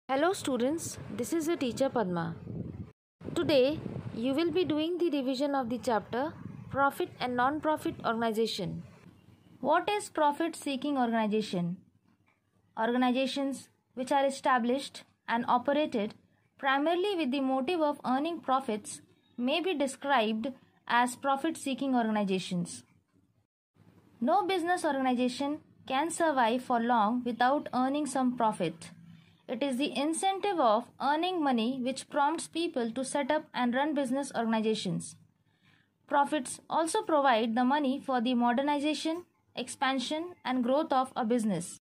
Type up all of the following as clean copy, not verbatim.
Hello students, this is your teacher Padma. Today you will be doing the revision of the chapter Profit and Non-Profit Organization. What is profit seeking organization? Organizations which are established and operated primarily with the motive of earning profits may be described as profit seeking organizations. No business organization can survive for long without earning some profit. It is the incentive of earning money which prompts people to set up and run business organizations. Profits also provide the money for the modernization, expansion and growth of a business.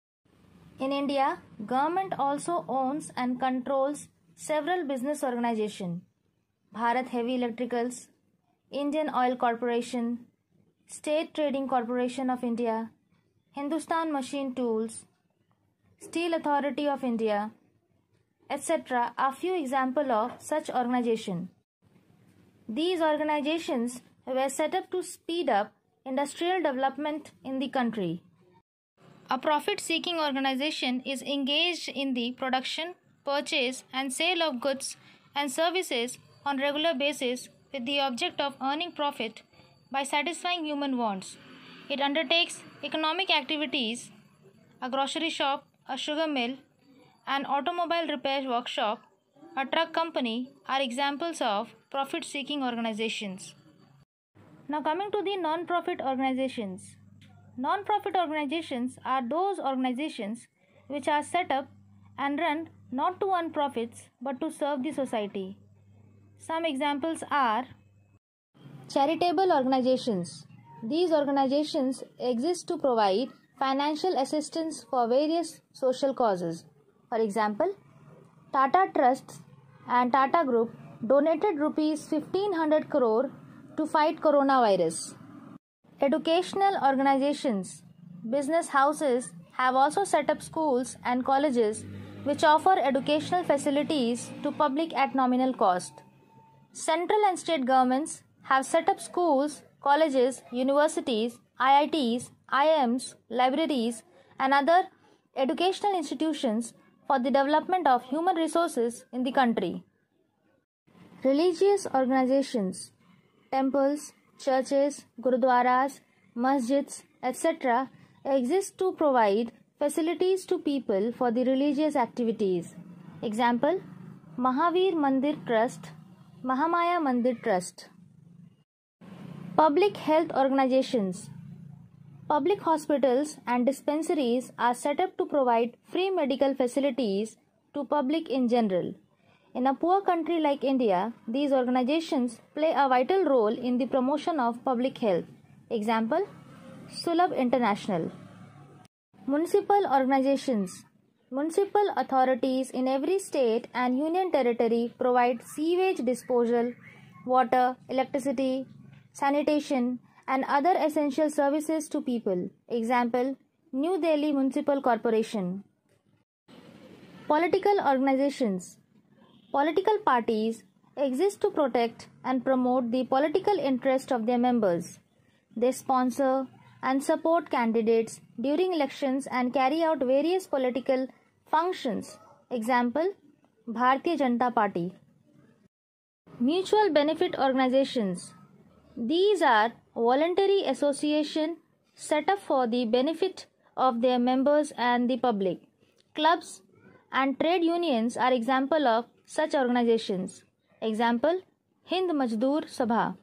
In India, government also owns and controls several business organizations. Bharat Heavy Electricals, Indian Oil Corporation, State Trading Corporation of India, Hindustan Machine Tools, Steel Authority of India, etc. are few examples of such organizations. These organizations were set up to speed up industrial development in the country. A profit-seeking organization is engaged in the production, purchase and sale of goods and services on regular basis with the object of earning profit by satisfying human wants. It undertakes economic activities. A grocery shop, a sugar mill, an automobile repair workshop, a truck company are examples of profit-seeking organizations. Now coming to the non-profit organizations. Non-profit organizations are those organizations which are set up and run not to earn profits but to serve the society. Some examples are charitable organizations. These organizations exist to provide financial assistance for various social causes. For example, Tata Trusts and Tata Group donated rupees 1500 crore to fight coronavirus. Educational organizations. Business houses have also set up schools and colleges which offer educational facilities to public at nominal cost. Central and state governments have set up schools, colleges, universities, IITs, IIMs, libraries and other educational institutions for the development of human resources in the country. Religious organizations, temples, churches, gurudwaras, masjids, etc. exist to provide facilities to people for the religious activities. Example, Mahavir Mandir Trust, Mahamaya Mandir Trust. Public health organizations. Public hospitals and dispensaries are set up to provide free medical facilities to public in general. In a poor country like India, these organizations play a vital role in the promotion of public health. Example, Sulabh International. Municipal organizations. Municipal authorities in every state and union territory provide sewage disposal, water, electricity, sanitation, and other essential services to people. Example, New Delhi Municipal Corporation. Political organizations. Political parties exist to protect and promote the political interest of their members. They sponsor and support candidates during elections and carry out various political functions. Example, Bharatiya Janata Party. Mutual benefit organizations. These are voluntary associations set up for the benefit of their members and the public. Clubs and trade unions are examples of such organizations. Example, Hind Mazdoor Sabha.